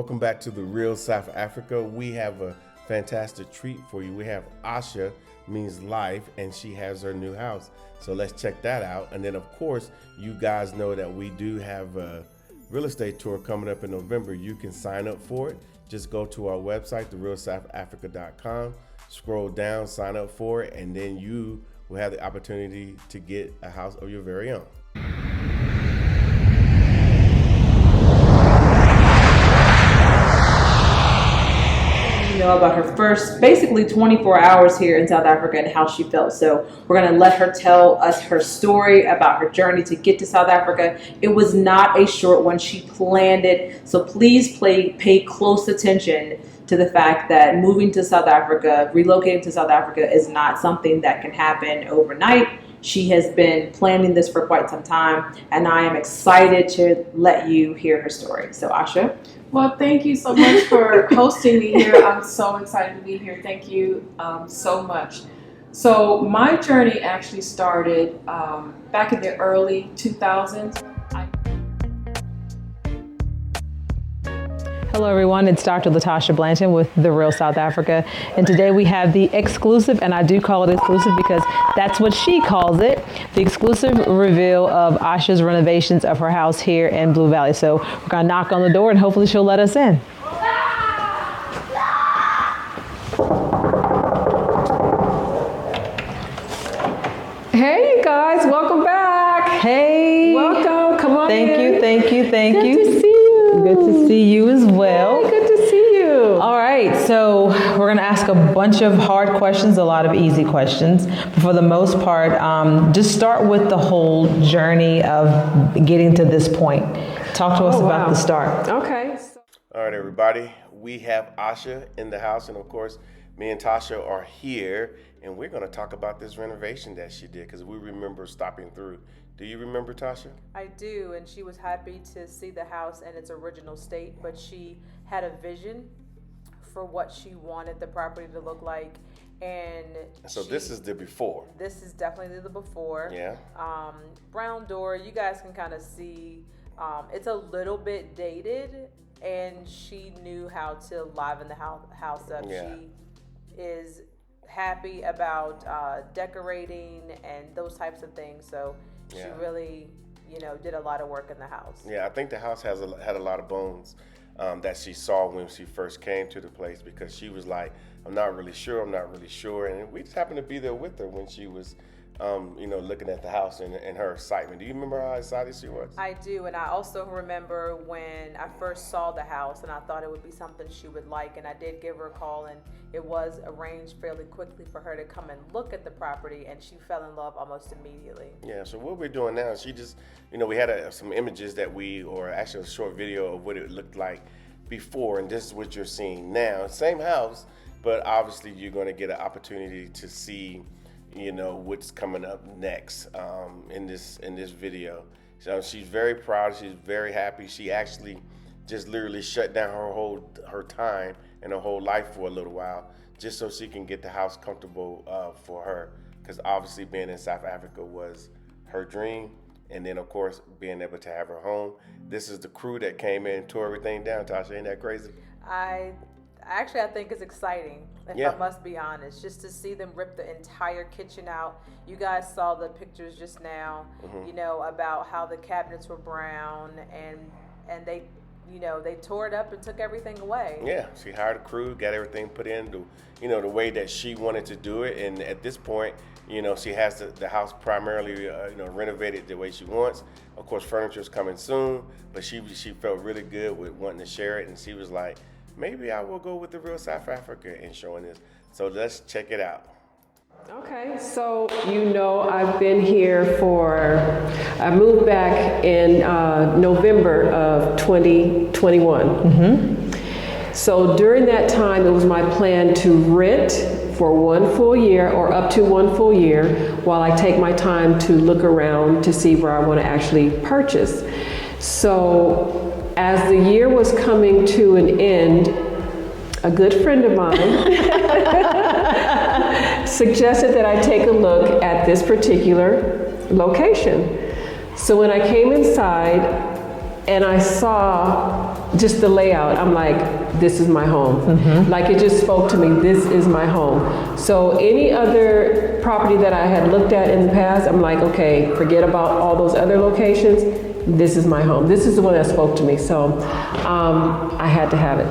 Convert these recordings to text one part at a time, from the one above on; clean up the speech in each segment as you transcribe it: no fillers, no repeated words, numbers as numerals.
Welcome back to the Real South Africa. We have a fantastic treat for you. We have Asha, means life, and she has her new house. So let's check that out. And then, of course, you guys know that we do have a real estate tour coming up in November. You can sign up for it. Just go to our website, therealsouthafrica.com, scroll down, sign up for it, and then you will have the opportunity to get a house of your very own. About her first basically 24 hours here in South Africa and how she felt. So we're going to let her tell us her story about her journey to get to South Africa. It was not a short one. She planned it. So please pay close attention to the fact that moving to South Africa, relocating to South Africa is not something that can happen overnight. She has been planning this for quite some time, and I am excited to let you hear her story. So Asha. Well, thank you so much for hosting me here. I'm so excited to be here. Thank you so much. So my journey actually started back in the early 2000s. Hello everyone, it's Dr. Latasha Blanton with The Real South Africa, and today we have the exclusive, and I do call it exclusive because that's what she calls it, the exclusive reveal of Asha's renovations of her house here in Blue Valley. So we're gonna knock on the door and hopefully she'll let us in. Hey you guys, welcome back. Hey. Welcome, come on Thank in. you. Good to see you. Good to see you as well. Hey, good to see you. All right, so we're gonna ask a bunch of hard questions, a lot of easy questions. But for the most part, just start with the whole journey of getting to this point. Talk to us about the start. Okay. All right, everybody. We have Asha in the house, and of course, me and Tasha are here, and we're going to talk about this renovation that she did because we remember stopping through. Do you remember, Tasha? I do, and she was happy to see the house in its original state, but she had a vision for what she wanted the property to look like. And so this is the before. This is definitely the before. Yeah. Brown door, you guys can kind of see it's a little bit dated, and she knew how to liven the house up. Yeah. She is happy about decorating and those types of things. So she really, did a lot of work in the house. Yeah, I think the house had a lot of bones that she saw when she first came to the place, because she was like, I'm not really sure. And we just happened to be there with her when she was, looking at the house and her excitement. Do you remember how excited she was? I do, and I also remember when I first saw the house and I thought it would be something she would like, and I did give her a call, and it was arranged fairly quickly for her to come and look at the property, and she fell in love almost immediately. Yeah, so what we're doing now, she just, we had some images or actually a short video of what it looked like before, and this is what you're seeing now. Same house, but obviously you're going to get an opportunity to see what's coming up next in this video. So she's very proud. She's very happy. She actually just literally shut down her time and her whole life for a little while, just so she can get the house comfortable for her. Because obviously being in South Africa was her dream, and then of course being able to have her home. This is the crew that came in and tore everything down. Tasha, ain't that crazy? I think it's exciting, if I must be honest, just to see them rip the entire kitchen out. You guys saw the pictures just now, about how the cabinets were brown, and they tore it up and took everything away. Yeah, she hired a crew, got everything put in the way that she wanted to do it, and at this point, she has the house primarily renovated the way she wants. Of course, furniture is coming soon, but she felt really good with wanting to share it, and she was like, maybe I will go with The Real South Africa and showing this. So let's check it out. Okay, so I've been here I moved back in November of 2021. Mm-hmm. So during that time, it was my plan to rent for 1 full year or up to 1 full year while I take my time to look around to see where I want to actually purchase. So as the year was coming to an end, a good friend of mine suggested that I take a look at this particular location. So when I came inside and I saw just the layout, I'm like, this is my home. Like it just spoke to me, this is my home. So any other property that I had looked at in the past, I'm like, okay, forget about all those other locations. This is my home. This is the one that spoke to me. So I had to have it.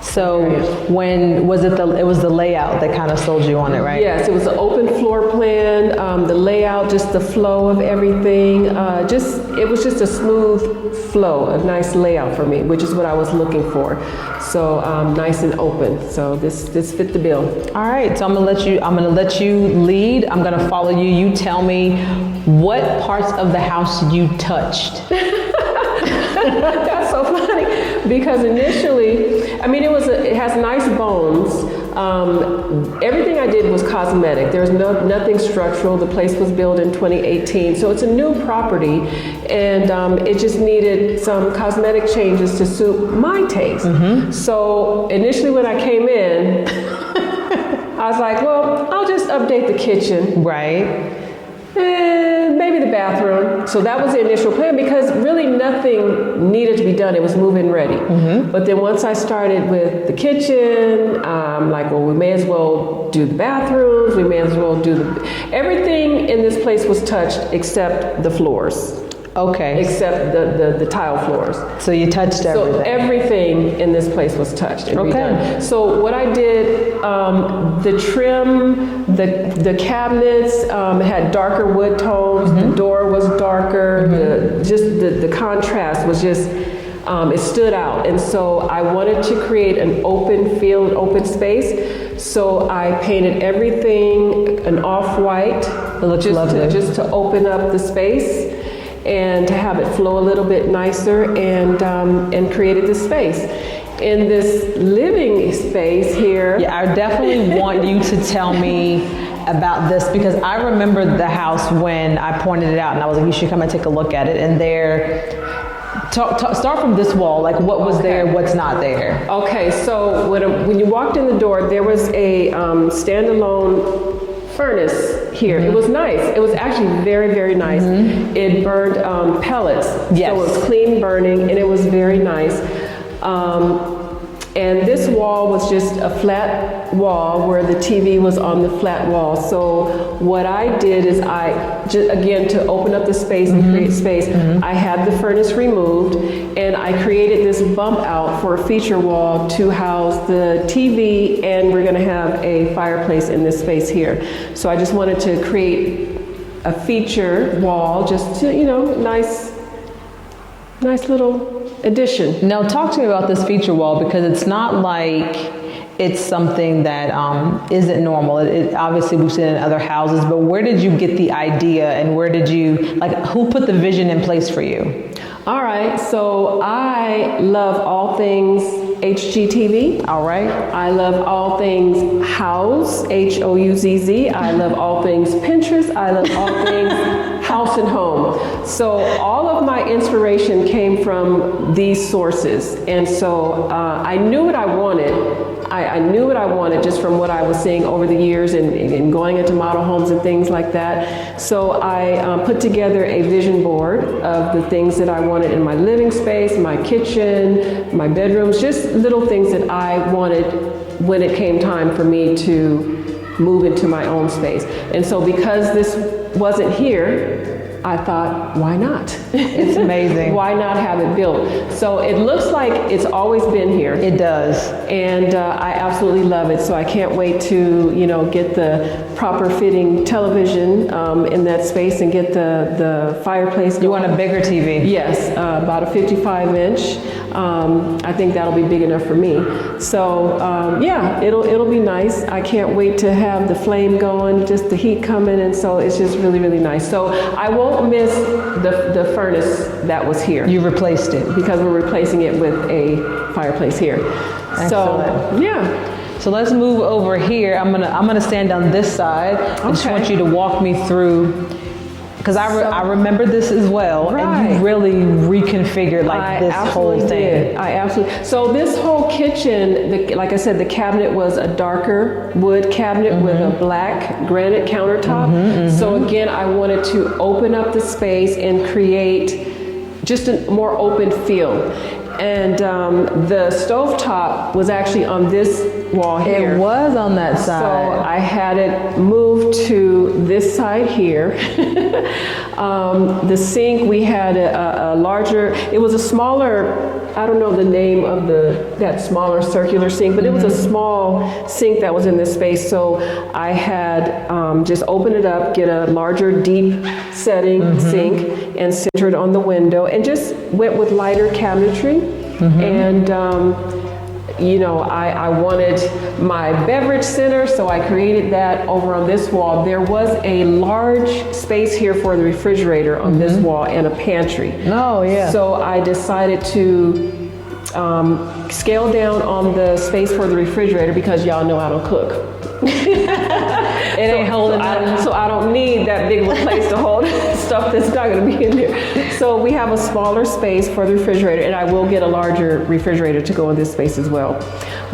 So when was it it was the layout that kind of sold you on it, right? Yes, it was an open floor plan, the layout, just the flow of everything. It was just a smooth flow, a nice layout for me, which is what I was looking for. So nice and open. So this fit the bill. All right, so I'm gonna let you lead. I'm gonna follow you. You tell me what parts of the house you touched. That's so funny because initially, I mean, it has nice bones. Everything I did was cosmetic. There's nothing structural. The place was built in 2018, so it's a new property, and it just needed some cosmetic changes to suit my taste. So initially, when I came in, I was like, well, I'll just update the kitchen. Right. And maybe the bathroom. So that was the initial plan because really nothing needed to be done. It was move-in ready. But then once I started with the kitchen, I'm like, well, we may as well do the bathrooms. We may as well do everything in this place was touched except the floors. Okay. Except the tile floors. So you touched everything. So everything in this place was touched and redone. So what I did, the trim, the cabinets had darker wood tones. The door was darker. The contrast was just, it stood out. And so I wanted to create an open feel, an open space. So I painted everything an off-white. It looks lovely. Just to open up the space and to have it flow a little bit nicer, and created this space. In this living space here. Yeah, I definitely want you to tell me about this because I remember the house when I pointed it out and I was like, you should come and take a look at it. And start from this wall, like what was there, what's not there. Okay, so when you walked in the door, there was a standalone furnace here. It was nice. It was actually very, very nice. It burned pellets. Yes. So it was clean burning and it was very nice. And this wall was just a flat wall where the TV was on the flat wall. So what I did is again, to open up the space and create space, I had the furnace removed and I created this bump out for a feature wall to house the TV, and we're gonna have a fireplace in this space here. So I just wanted to create a feature wall, just to, nice little addition. Now talk to me about this feature wall because it's not like it's something that isn't normal. It obviously we've seen it in other houses, but where did you get the idea and who put the vision in place for you? All right, so I love all things HGTV. All right. I love all things house, HOUZZ. I love all things Pinterest. I love all things house and home. So all of my inspiration came from these sources. And so I knew what I wanted. I knew what I wanted just from what I was seeing over the years and going into model homes and things like that. So I put together a vision board of the things that I wanted in my living space, my kitchen, my bedrooms, just little things that I wanted when it came time for me to move into my own space. And so because this wasn't here, I thought, why not? It's amazing. Why not have it built? So it looks like it's always been here. It does. And I absolutely love it. So I can't wait to, get the proper fitting television in that space and get the fireplace going. You want a bigger TV? Yes, about a 55-inch. I think that'll be big enough for me. So yeah, it'll be nice. I can't wait to have the flame going, just the heat coming, and so it's just really, really nice. So I won't miss the furnace that was here. You replaced it. Because we're replacing it with a fireplace here. Excellent. So yeah. So let's move over here. I'm gonna stand on this side. I just want you to walk me through, because I remember this as well, and you really reconfigured this whole thing. I absolutely. So this whole kitchen, like I said, the cabinet was a darker wood cabinet with a black granite countertop. So again, I wanted to open up the space and create just a more open feel. And the stovetop was actually on this wall here. It was on that So side. I had it moved to this side here. The sink, we had a larger, it was a smaller, I don't know the name of that smaller circular sink, but it was a small sink that was in this space. So I had just opened it up, get a larger deep setting sink and center it on the window and just went with lighter cabinetry. And you know, I wanted my beverage center, so I created that over on this wall. There was a large space here for the refrigerator on this wall and a pantry. Oh, yeah. So I decided to scale down on the space for the refrigerator because y'all know I don't cook. It ain't holding up. So I don't need that big of a place to hold stuff that's not going to be in there. So we have a smaller space for the refrigerator, and I will get a larger refrigerator to go in this space as well.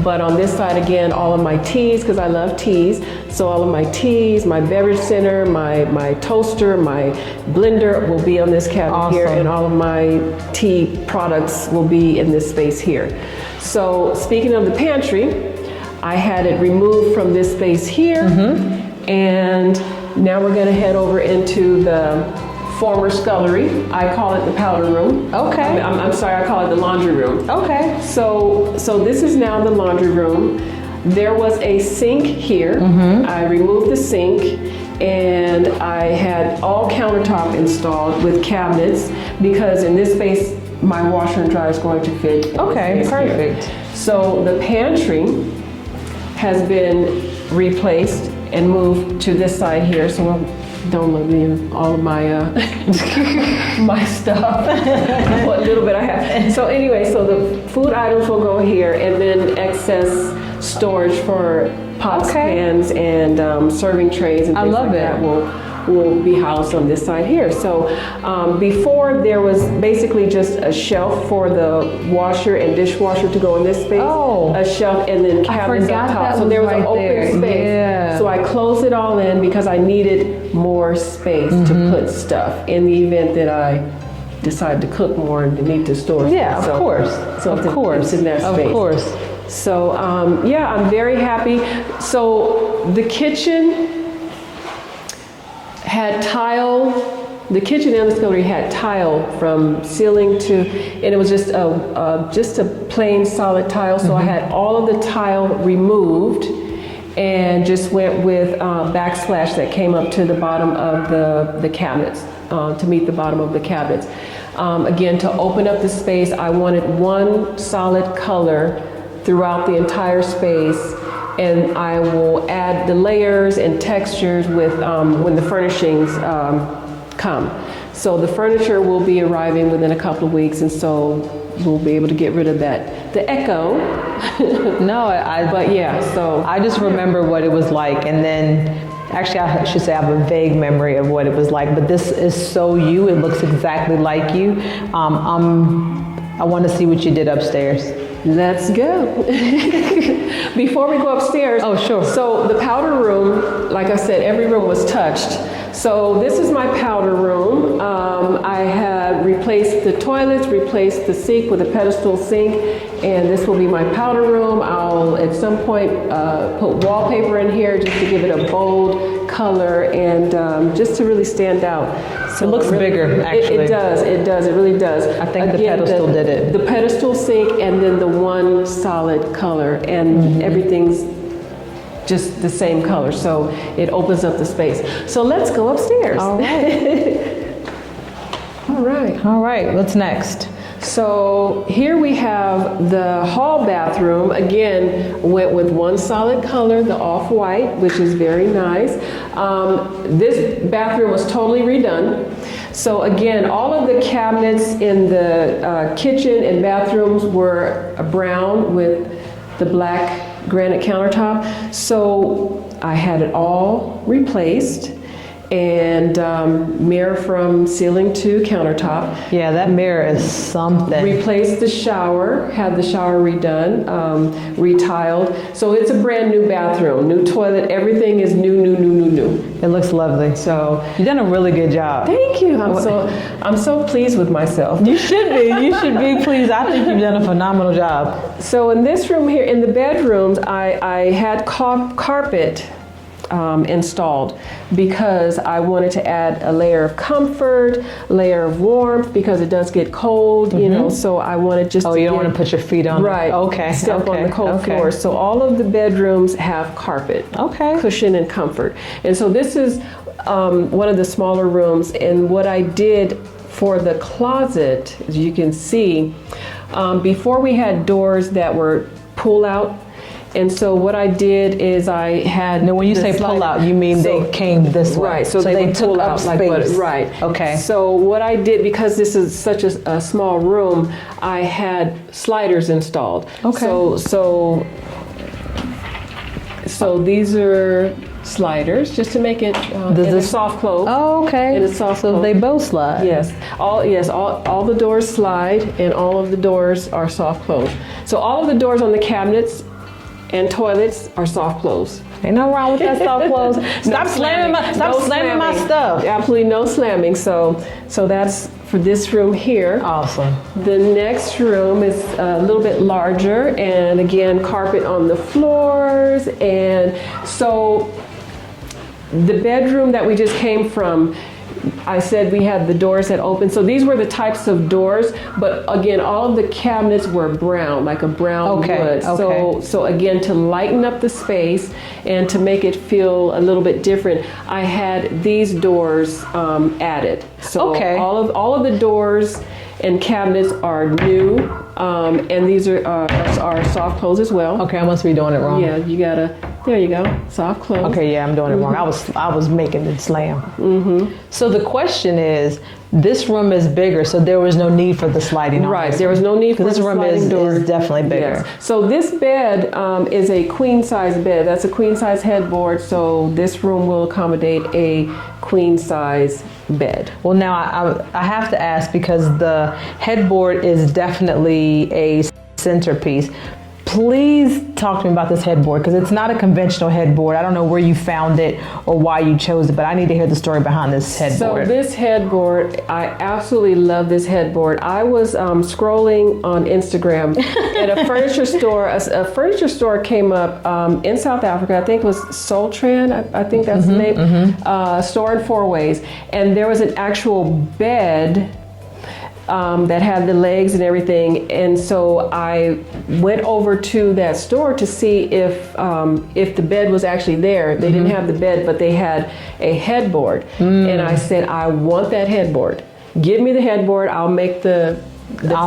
But on this side, again, all of my teas, because I love teas. So all of my teas, my beverage center, my toaster, my blender will be on this cabinet here, and all of my tea products will be in this space here. So speaking of the pantry, I had it removed from this space here, and now we're going to head over into the former scullery. I call it the powder room. Okay. I'm sorry, I call it the laundry room. Okay. So this is now the laundry room. There was a sink here. I removed the sink, and I had all countertop installed with cabinets because in this space, my washer and dryer is going to fit. Okay, perfect. So the pantry has been replaced and moved to this side here, so I don't leave all of my my stuff, what little bit I have. So anyway, so the food items will go here, and then excess storage for pots, pans, and serving trays and things like that will be housed on this side here. So before there was basically just a shelf for the washer and dishwasher to go in this space. A shelf and then cabinets up top. So there was an open space. Yeah. So I closed it all in because I needed more space to put stuff in the event that I decide to cook more and need to store Yeah, stuff. of course. So Of course. it's in that space. Of course. So yeah, I'm very happy. So the kitchen had tile, the kitchen and the scullery had tile from ceiling to, and it was just a plain solid tile. So I had all of the tile removed and just went with backsplash that came up to the bottom of the cabinets, to meet the bottom of the cabinets. Again, to open up the space, I wanted one solid color throughout the entire space, and I will add the layers and textures with when the furnishings come. So the furniture will be arriving within a couple of weeks, and so we'll be able to get rid of the echo. But yeah, so I just remember what it was like, and then actually I should say I have a vague memory of what it was like, but this is so you. It looks exactly like you. I want to see what you did upstairs. Let's go. Before we go upstairs. Oh, sure. So the powder room, like I said, every room was touched. So this is my powder room. I have replaced the toilets, replaced the sink with a pedestal sink, and this will be my powder room. I'll at some point put wallpaper in here just to give it a bold color and just to really stand out. So it looks bigger, actually. It does, it really does. I think the pedestal did it. The pedestal sink and then the one solid color, and everything's just the same color, so it opens up the space. So let's go upstairs. All right. All right, what's next? So here we have the hall bathroom. Again, went with one solid color, the off-white, which is very nice. This bathroom was totally redone. So again, all of the cabinets in the kitchen and bathrooms were brown with the black granite countertop. So I had it all replaced. and mirror from ceiling to countertop. Yeah, that mirror is something. Replaced the shower, had the shower redone, retiled. So it's a brand new bathroom, new toilet, everything is new. It looks lovely. So You've done a really good job. thank you. I'm so pleased with myself. You should be. You should be pleased. I think you've done a phenomenal job. So in this room here, in the bedrooms, I had carpet installed because I wanted to add a layer of comfort, layer of warmth, because it does get cold, you know, so I wanted just to you don't want to put your feet on right, Okay. step on the cold floor. So all of the bedrooms have carpet, cushion and comfort. And so this is one of the smaller rooms, and what I did for the closet, as you can see, before we had doors that were pull out. And so what I did is I had. Now, when you say pull out, you mean they came this way? Right. So they took up space. Right. Okay. So what I did, because this is such a small room, I had sliders installed. Okay. So these are sliders, just to make it in a soft close. Oh, okay. In a soft so close. they both slide. Yes. All the doors slide, and all of the doors are soft close. So all of the doors on the cabinets and toilets are soft close. Ain't nothing wrong with that soft close. Stop slamming my stuff. Absolutely no slamming. So that's for this room here. Awesome. The next room is a little bit larger, and again, carpet on the floors. And so the bedroom that we just came from, I said we had the doors that open. So these were the types of doors, but again, all of the cabinets were brown, like a brown wood. So again, to lighten up the space and to make it feel a little bit different, I had these doors added. So all of the doors and cabinets are new, and these are soft close as well. Okay, I must be doing it wrong. Yeah, you gotta. There you go, soft close. Okay, yeah, I'm doing it wrong. I was making it slam. So the question is, this room is bigger, so there was no need for the sliding. Right, there was no need for the sliding door. This room is definitely bigger. Yes. So this bed is a queen size bed. That's a queen size headboard. So this room will accommodate a queen size bed. Well, now I have to ask, because the headboard is definitely a centerpiece. Please talk to me about this headboard, because it's not a conventional headboard. I don't know where you found it or why you chose it, but I need to hear the story behind this headboard. So this headboard, I absolutely love this headboard. I was scrolling on Instagram at a furniture store. A furniture store came up in South Africa. I think it was Soltran. I think that's the name. Store in Four Ways. And there was an actual bed that had the legs and everything, and so I went over to that store to see if the bed was actually there. They didn't have the bed, but they had a headboard, and I said, I want that headboard. Give me the headboard. I'll make the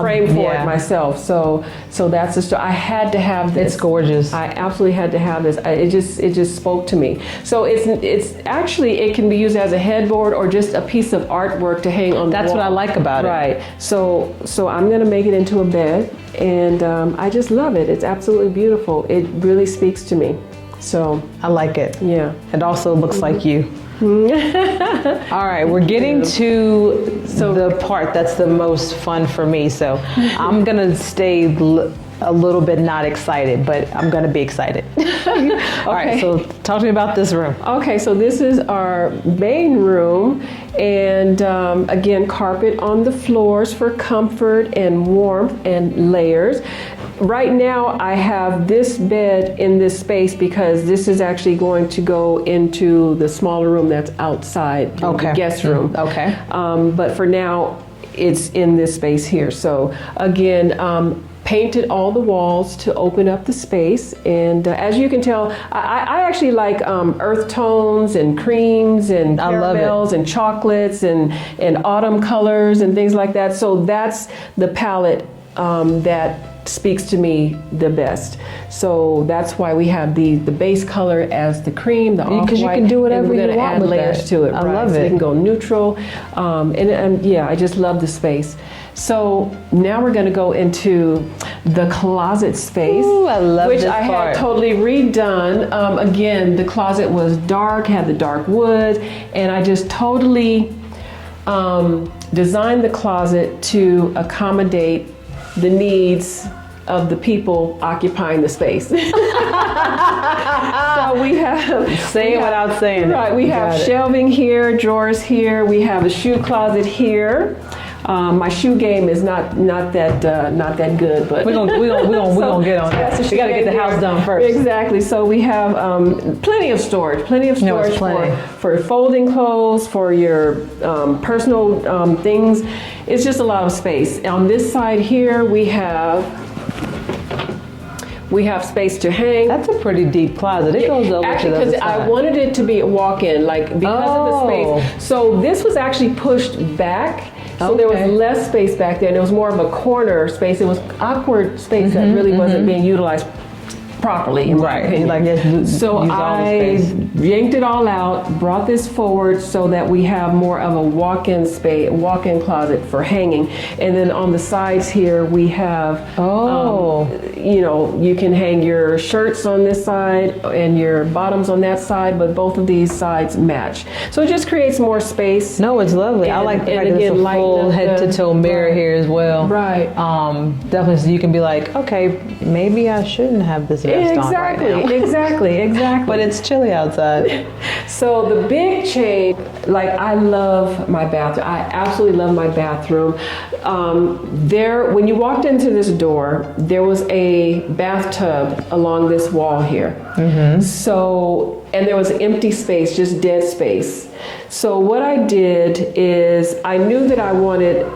frame for it myself. So that's the story. I had to have this. It's gorgeous. I absolutely had to have this. It just spoke to me. So it's actually, it can be used as a headboard or just a piece of artwork to hang on the wall. That's what I like about it. Right. So I'm gonna make it into a bed, and I just love it. It's absolutely beautiful. It really speaks to me. So I like it. Yeah. It also looks like you. All right, we're getting to the part that's the most fun for me. So I'm gonna stay a little bit not excited, but I'm gonna be excited. All right, so talk to me about this room. Okay, so this is our main room, and again, carpet on the floors for comfort and warmth and layers. Right now, I have this bed in this space because this is actually going to go into the smaller room that's outside, the guest room. Okay. But for now, it's in this space here. So again, painted all the walls to open up the space. And as you can tell, I actually like earth tones and creams and caramels and chocolates and autumn colors and things like that. So that's the palette that speaks to me the best. So that's why we have the base color as the cream, the off-white. Because you can do whatever you want with that. We're going to add layers to it. I love it. So you can go neutral. And yeah, I just love the space. So now we're going to go into the closet space. Ooh, I love which this I part. had totally redone. Again, the closet was dark, had the dark wood, and I just totally designed the closet to accommodate the needs of the people occupying the space. So we have Say it without saying it. right. We have Got it. shelving here, drawers here. We have a shoe closet here. My shoe game is not that good, but We're gonna get on that's that. the We gotta get the shoe house game done there. first. Exactly. So we have plenty of storage, No, it's plenty. for folding clothes, for your personal things. It's just a lot of space. On this side here, we have space to hang. That's a pretty deep closet. It goes over Actually, to the other because I side. wanted it to be a walk-in, like because of the space. So this was actually pushed back. So there was Okay. less space back there, and it was more of a corner space. It was awkward space that really wasn't being utilized properly, in my Right. opinion. Like, just So use all the I space. yanked it all out, brought this forward so that we have more of a walk-in space, walk-in closet for hanging. And then on the sides here, we have, you can hang your shirts on this side and your bottoms on that side, but both of these sides match. So it just creates more space. No, it's lovely. I And- like the and fact that it's again, a lighten full up head to the- toe mirror right. here as well. Right. Definitely, so you can be like, okay, maybe I shouldn't have this vest on right now. Exactly. But it's chilly outside. So the big change, like I love my bathroom. I absolutely love my bathroom. When you walked into this door, there was a bathtub along this wall here. So, and there was empty space, just dead space. So what I did is I knew that I wanted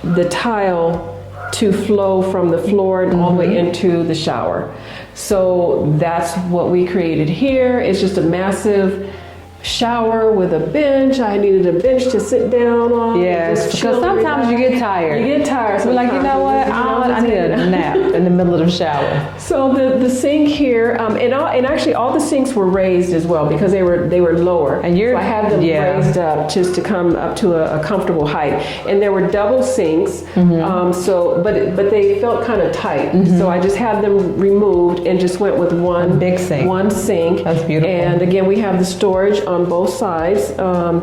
the tile to flow from the floor and all the way into the shower. So that's what we created here. It's just a massive shower with a bench. I needed a bench to sit down on. Yes, just because chill and sometimes you relax. get tired. You get tired. We're like, you know what? I need a nap in the middle of the shower. So the sink here, and actually all the sinks were raised as well because they were lower. And so I had them raised up just to come up to a comfortable height. And there were double sinks, but they felt kind of tight. So I just had them removed and just went with one big sink. One sink. That's beautiful. And again, we have the storage on both sides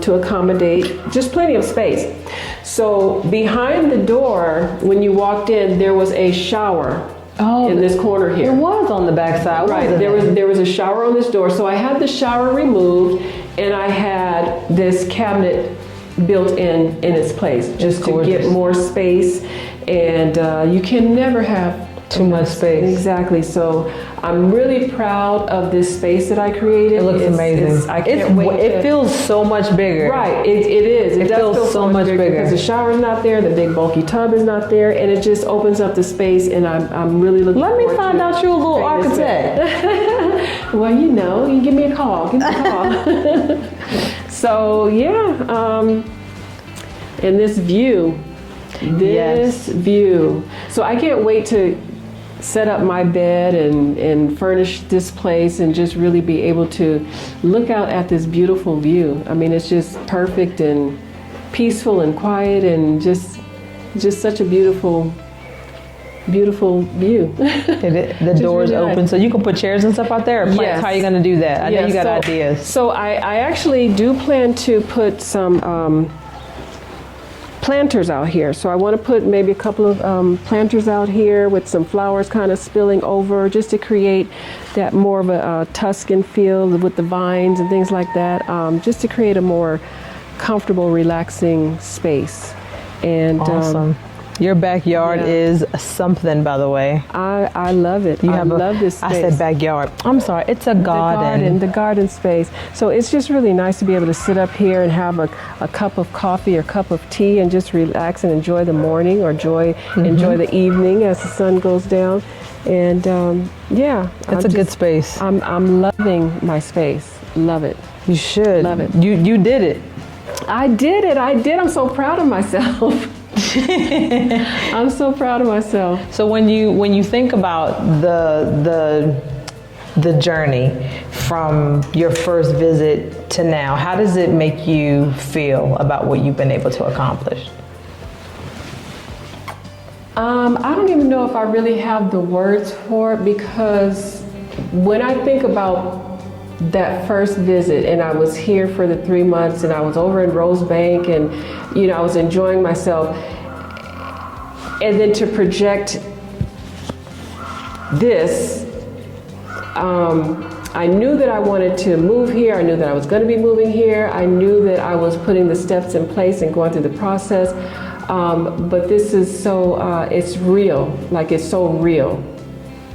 to accommodate just plenty of space. So behind the door, when you walked in, there was a shower. In this corner It here. was on the back side. Right, there was a shower on this door. So I had the shower removed and I had this cabinet built in its place just to get more space. And you can never have too much space. Exactly. So I'm really proud of this space that I created. It looks amazing. I can't wait. It feels so much bigger. Right, it is. It does feels feel so much bigger. because the shower's not there, the big bulky tub is not there, and it just opens up the space. And I'm really looking. Let me forward find to out you're a little creating this architect. Well, you know, you give me a call. Give me a call. So yeah, and this view. So I can't wait to set up my bed and furnish this place and just really be able to look out at this beautiful view. I mean, it's just perfect and peaceful and quiet and just such a beautiful view. The door's really open, nice. so you can put chairs and stuff out there. Or plants. Yes. How are you going to do that? I know you got ideas. So I actually do plan to put some planters out here. So I want to put maybe a couple of planters out here with some flowers kind of spilling over just to create that more of a Tuscan feel with the vines and things like that, just to create a more comfortable, relaxing space. And Awesome. Your backyard is something, by the way. I love it. I love this space. I said backyard. I'm sorry. It's a garden. The garden space. So it's just really nice to be able to sit up here and have a cup of coffee or cup of tea and just relax and enjoy the morning or enjoy the evening as the sun goes down. And It's a good space. I'm loving my space. Love it. You should. Love it. You did it. I did it. I'm so proud of myself. I'm so proud of myself. So when you think about the journey from your first visit to now, how does it make you feel about what you've been able to accomplish? I don't even know if I really have the words for it, because when I think about that first visit, and I was here for the 3 months, and I was over in Rosebank, and I was enjoying myself, and then to project this, I knew that I wanted to move here. I knew that I was going to be moving here. I knew that I was putting the steps in place and going through the process. But this is so, it's real. Like, it's so real.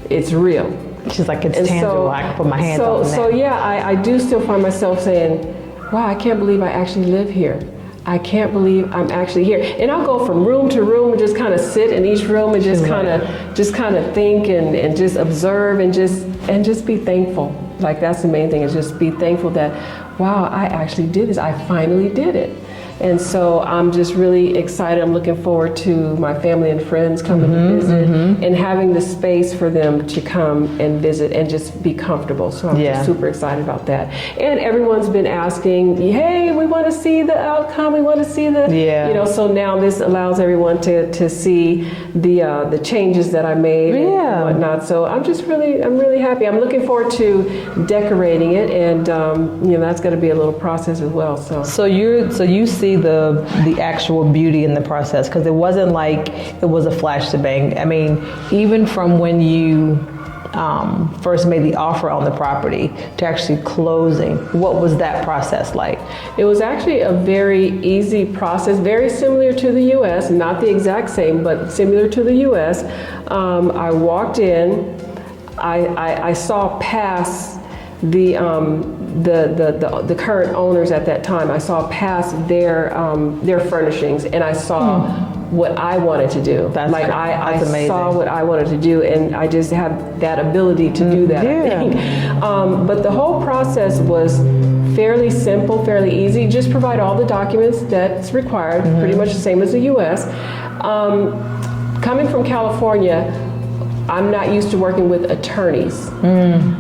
It's real. She's like, it's tangible. I can put my hands on that. So yeah, I do still find myself saying, wow, I can't believe I actually live here. I can't believe I'm actually here. And I'll go from room to room and just kind of sit in each room and just kind of think and just observe and just be thankful. Like, that's the main thing, is just be thankful that, wow, I actually did this. I finally did it. And so I'm just really excited. I'm looking forward to my family and friends coming to visit and having the space for them to come and visit and just be comfortable. So I'm just super excited about that. And everyone's been asking, hey, we want to see the outcome. We want to see the, so now this allows everyone to see the changes that I made and whatnot. So I'm really happy. I'm looking forward to decorating it, and that's going to be a little process as well. So you see the actual beauty in the process, because it wasn't like it was a flash to bang. I mean, even from when you first made the offer on the property to actually closing, what was that process like? It was actually a very easy process, very similar to the U.S., not the exact same, but similar to the U.S. I walked in, I saw past the current owners at that time. I saw past their furnishings, and I saw what I wanted to do. I saw what I wanted to do, and I just have that ability to do that, I think. But the whole process was fairly simple, fairly easy. Just provide all the documents that's required, pretty much the same as the U.S. Coming from California, I'm not used to working with attorneys,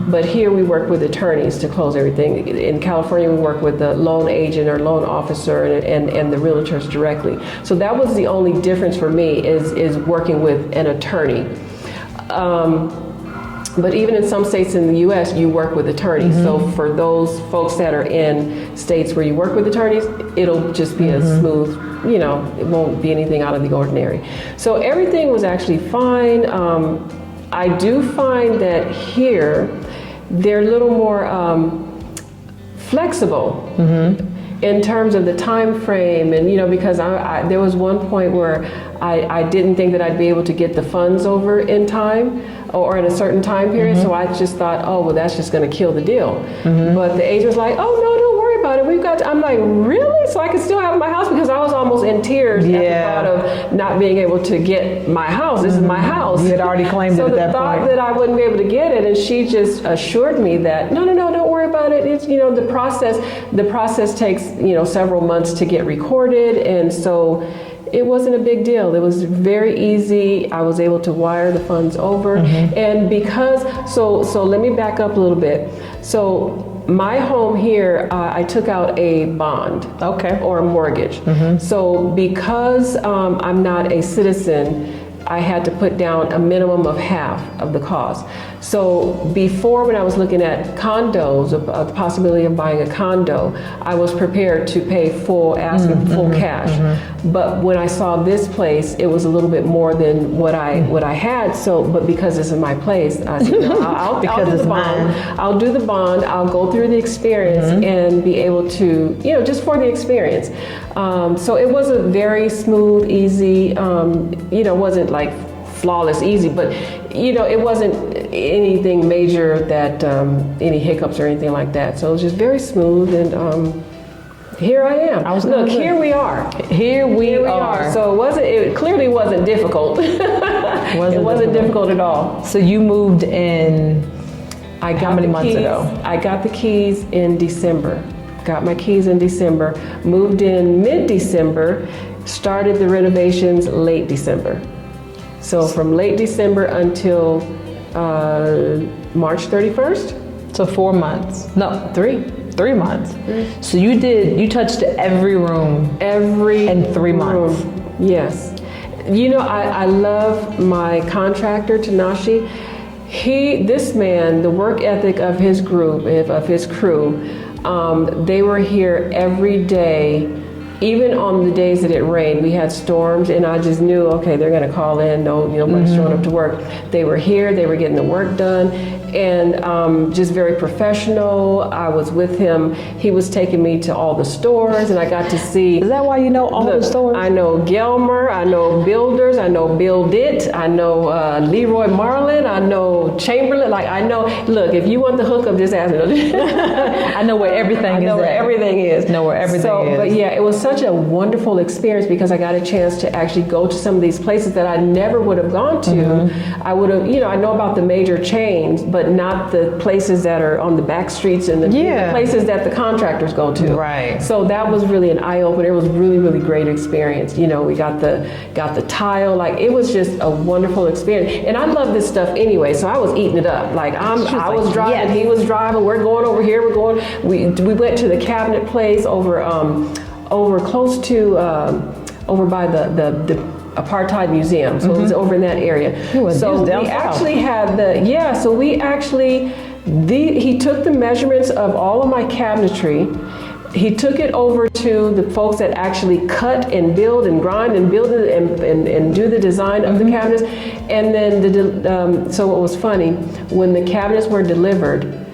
but here we work with attorneys to close everything. In California, we work with the loan agent or loan officer and the realtors directly. So that was the only difference for me, is working with an attorney. But even in some states in the U.S., you work with attorneys. So for those folks that are in states where you work with attorneys, it'll just be a smooth, it won't be anything out of the ordinary. So everything was actually fine. I do find that here, they're a little more flexible in terms of the time frame, and because there was one point where I didn't think that I'd be able to get the funds over in time or in a certain time period, so I just thought, oh, well, that's just going to kill the deal. But the agent was like, oh, no, don't worry about it. I'm like, really? So I can still have my house? Because I was almost in tears at the thought of not being able to get my house. This is my house. You had already claimed it at that point. So the thought that I wouldn't be able to get it, and she just assured me that, no, don't worry about it. It's, the process takes, several months to get recorded, and so it wasn't a big deal. It was very easy. I was able to wire the funds over. And because, so let me back up a little bit. So my home here, I took out a bond or a mortgage. So because I'm not a citizen, I had to put down a minimum of half of the cost. So before, when I was looking at condos, the possibility of buying a condo, I was prepared to pay full cash. But when I saw this place, it was a little bit more than what I had. So, but because this is my place, I said, I'll do the bond. I'll do the bond. I'll go through the experience and be able to, just for the experience. So it was a very smooth, easy. It wasn't like flawless, easy, but it wasn't anything major that any hiccups or anything like that. So it was just very smooth, and here I am. Here we are. Here we are. So it clearly wasn't difficult. It wasn't difficult at all. So you moved in how many months ago? I got the keys in December. Got my keys in December. Moved in mid-December. Started the renovations late December. So from late December until March 31st. So 4 months. No, 3 months. So you touched every room in 3 months. Yes. You know, I love my contractor, Tanashi. This man, the work ethic of his group, of his crew, they were here every day. Even on the days that it rained, we had storms, and I just knew, okay, they're going to call in. Nobody's showing up to work. They were here. They were getting the work done, and just very professional. I was with him. He was taking me to all the stores, and I got to see. Is that why you know all the stores? I know Gelmer. I know Builders. I know Build It. I know Leroy Marlin. I know Chamberlain. Like I know. Look, if you want the hookup, just ask me. I know where everything is. I know where everything is. Know where everything is. But yeah, it was such a wonderful experience because I got a chance to actually go to some of these places that I never would have gone to. I would have, I know about the major chains, but not the places that are on the back streets and the places that the contractors go to. Right. So that was really an eye opener. It was really, really great experience. We got the tile. Like it was just a wonderful experience. And I love this stuff anyway, so I was eating it up. Like I was driving, he was driving. We're going over here. We went to the cabinet place over close to over by the Apartheid Museum. So it was over in that area. So we actually had he took the measurements of all of my cabinetry. He took it over to the folks that actually cut and build and grind and build it and do the design of the cabinets. And then so what was funny, when the cabinets were delivered,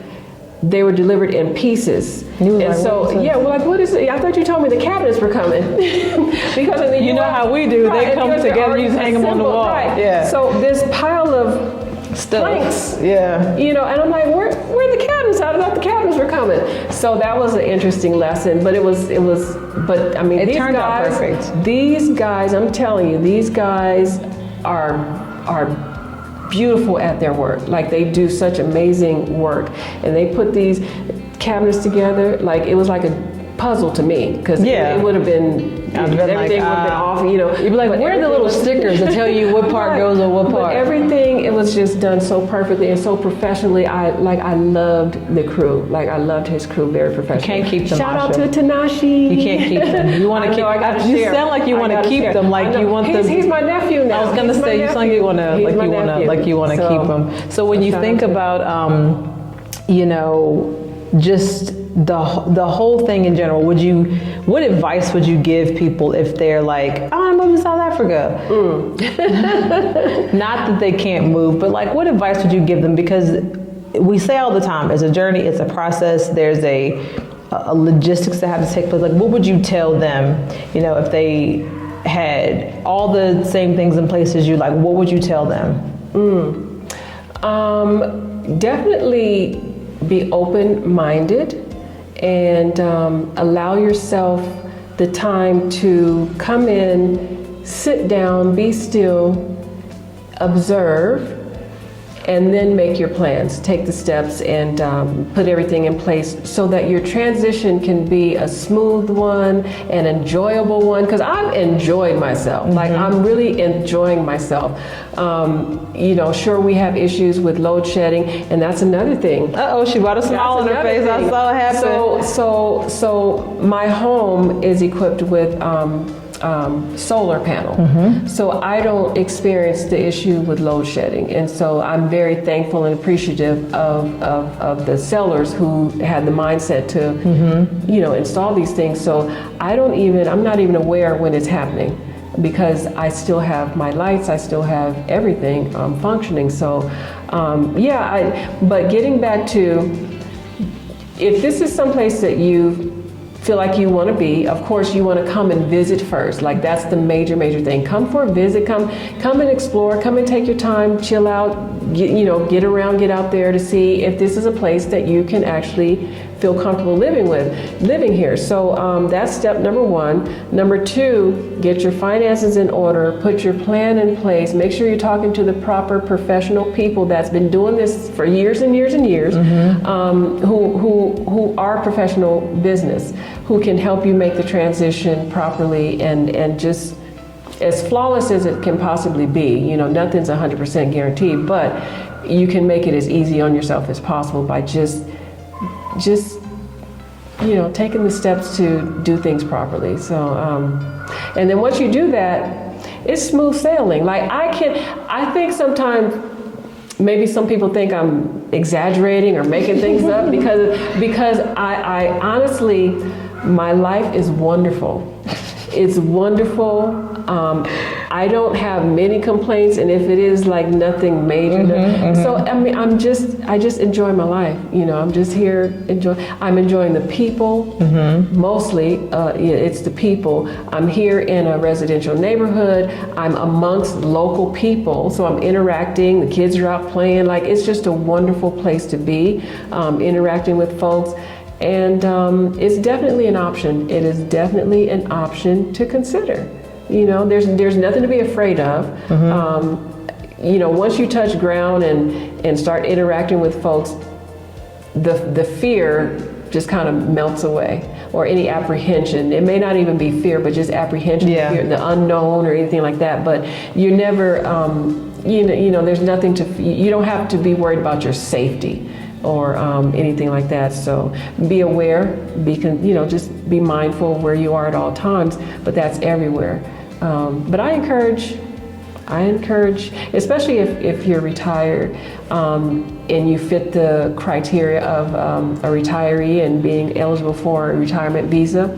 they were delivered in pieces. And so, we're like, what is it? I thought you told me the cabinets were coming. Because in the you know how we do, they come together, you just hang them on the wall. Right. Yeah. So this pile of planks, and I'm like, where are the cabinets? I thought the cabinets were coming. So that was an interesting lesson, but but I mean, it turned out perfect. These guys, I'm telling you, these guys are beautiful at their work. Like they do such amazing work, and they put these cabinets together. Like it was like a puzzle to me because it would have been everything would have been off. You'd be like, where are the little stickers that tell you what part goes on what part? But everything, it was just done so perfectly and so professionally. I loved the crew. Like I loved his crew, very professional. You can't keep them. Shout out to Tanashi. You can't keep them. You want to keep. You sound like you want to keep them. Like you want them. He's my nephew now. I was gonna say you sound like you want to keep them. So when you think about, just the whole thing in general, what advice would you give people if they're like, oh, I'm moving to South Africa? Not that they can't move, but like what advice would you give them? Because we say all the time, it's a journey, it's a process, there's a logistics that have to take place. Like what would you tell them, if they had all the same things in place as you, like what would you tell them? Definitely be open-minded and allow yourself the time to come in, sit down, be still, observe, and then make your plans. Take the steps and put everything in place so that your transition can be a smooth one, an enjoyable one, because I've enjoyed myself. Like I'm really enjoying myself. Sure, we have issues with load shedding, and that's another thing. She brought a smile on her face. I saw it happen. So my home is equipped with solar panel. So I don't experience the issue with load shedding. And so I'm very thankful and appreciative of the sellers who had the mindset to, install these things. So I'm not even aware when it's happening because I still have my lights, I still have everything functioning. So but getting back to, if this is someplace that you feel like you want to be, of course you want to come and visit first. Like that's the major thing. Come for a visit, come and explore, come and take your time, chill out, get around, get out there to see if this is a place that you can actually feel comfortable living here. So that's step number one. Number two, get your finances in order, put your plan in place, make sure you're talking to the proper professional people that's been doing this for years and years and years, who are professional business, who can help you make the transition properly and just as flawless as it can possibly be. Nothing's 100% guaranteed, but you can make it as easy on yourself as possible by just taking the steps to do things properly. So and then once you do that, it's smooth sailing. Like I think sometimes maybe some people think I'm exaggerating or making things up because I honestly, my life is wonderful. It's wonderful. I don't have many complaints, and if it is, like, nothing major. So I mean, I just enjoy my life. You know, I'm just here I'm enjoying the people. Mostly, it's the people. I'm here in a residential neighborhood. I'm amongst local people, so I'm interacting. The kids are out playing. Like, it's just a wonderful place to be, interacting with folks. And it's definitely an option. It is definitely an option to consider. You know, there's nothing to be afraid of. You know, once you touch ground and start interacting with folks, the fear just kind of melts away, or any apprehension. It may not even be fear, but just apprehension, fear, the unknown or anything like that. But you're never, you know, there's nothing you don't have to be worried about your safety or anything like that. So be aware, just be mindful of where you are at all times, but that's everywhere. But I encourage, especially if you're retired and you fit the criteria of a retiree and being eligible for a retirement visa,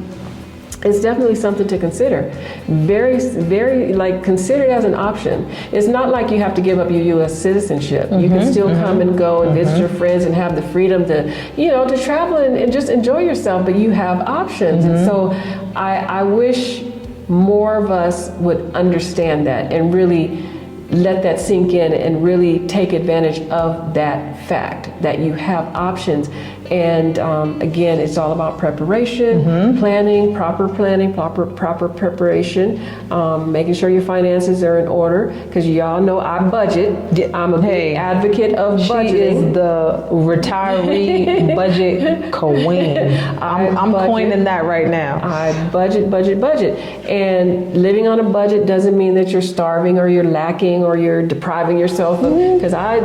it's definitely something to consider. Very, very, like, consider it as an option. It's not like you have to give up your U.S. citizenship. You can still come and go and visit your friends and have the freedom to, you know, to travel and just enjoy yourself, but you have options. And so I wish more of us would understand that and really let that sink in and really take advantage of that fact that you have options. And again, it's all about preparation, planning, proper preparation, making sure your finances are in order, because y'all know I budget. I'm a big advocate of budgeting. She is the retiree budget queen. I'm coining that right now. I budget. And living on a budget doesn't mean that you're starving or you're lacking or you're depriving yourself of, because I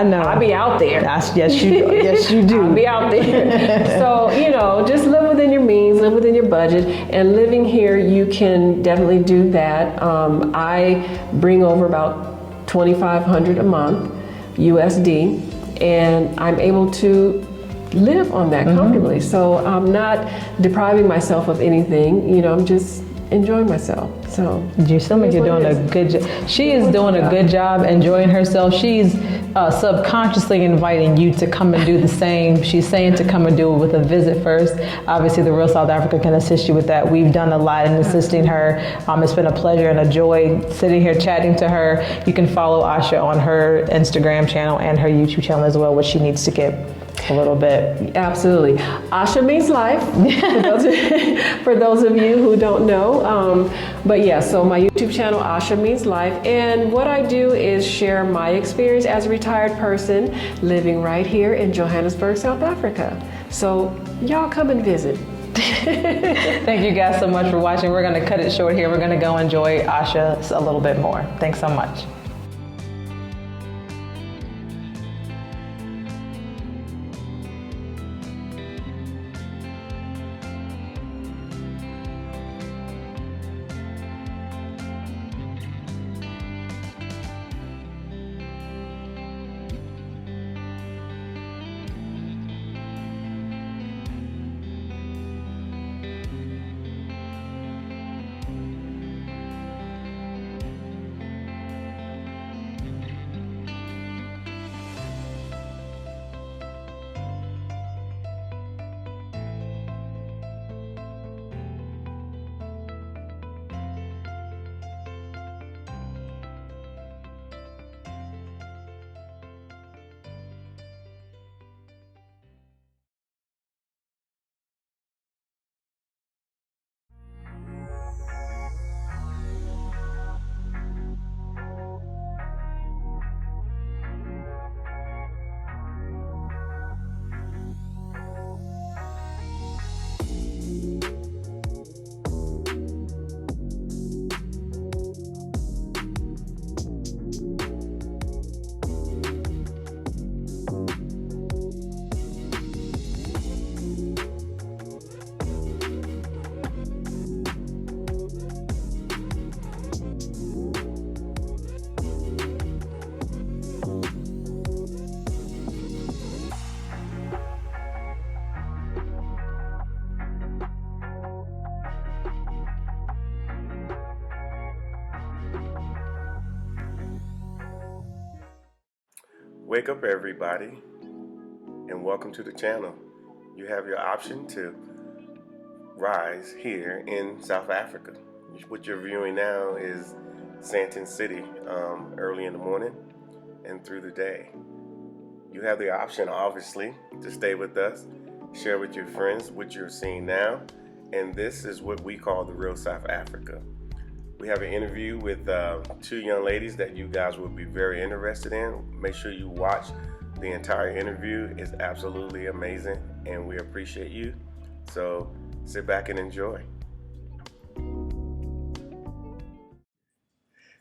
know. I be out there. Yes, you do. Yes, you do. I'll be out there. So, you know, just live within your means, live within your budget. And living here, you can definitely do that. I bring over about $2,500 a month, USD, and I'm able to live on that comfortably. So I'm not depriving myself of anything. You know, I'm just enjoying myself. So you still make you're doing a good job. She is doing a good job enjoying herself. She's subconsciously inviting you to come and do the same. She's saying to come and do it with a visit first. Obviously, the Real South Africa can assist you with that. We've done a lot in assisting her. It's been a pleasure and a joy sitting here chatting to her. You can follow Asha on her Instagram channel and her YouTube channel as well, which she needs to get a little bit. Absolutely. Asha means life, for those of you who don't know. But yeah, so my YouTube channel, Asha Means Life. And what I do is share my experience as a retired person living right here in Johannesburg, South Africa. So y'all come and visit. Thank you guys so much for watching. We're going to cut it short here. We're going to go enjoy Asha a little bit more. Thanks so much. Wake up, everybody, and welcome to the channel. You have your option to rise here in South Africa. What you're viewing now is Sandton City, early in the morning and through the day. You have the option, obviously, to stay with us, share with your friends what you're seeing now, and this is what we call the real South Africa. We have an interview with two young ladies that you guys will be very interested in. Make sure you watch the entire interview. It's absolutely amazing, and we appreciate you. So sit back and enjoy.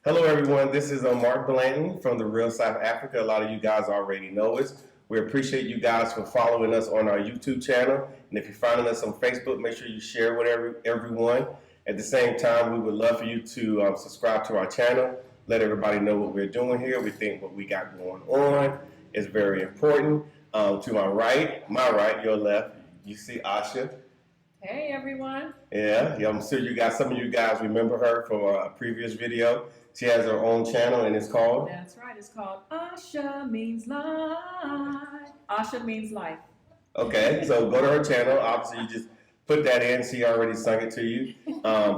Hello, everyone. This is Mark Blanton from the Real South Africa. A lot of you guys already know us. We appreciate you guys for following us on our YouTube channel. And if you're finding us on Facebook, make sure you share with everyone. At the same time, we would love for you to subscribe to our channel. Let everybody know what we're doing here. We think what we got going on is very important. To my right, your left, you see Asha. Hey everyone. Yeah, I'm sure some of you guys remember her from a previous video. She has her own channel and it's called? That's right, it's called Asha Means Life. Asha Means Life. Okay, so go to her channel. Obviously, you just put that in. She already sung it to you.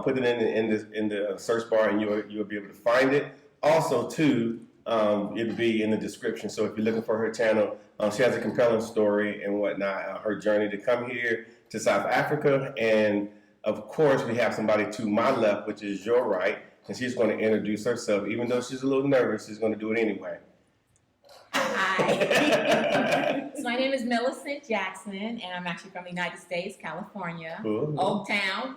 Put it in the search bar, and you'll be able to find it. Also, too, it'll be in the description. So if you're looking for her channel, she has a compelling story and whatnot. Her journey to come here to South Africa, and of course, we have somebody to my left, which is your right, and she's going to introduce herself. Even though she's a little nervous, she's going to do it anyway. Hi. So my name is Millicent Jackson, and I'm actually from the United States, California, Cool. Old Town.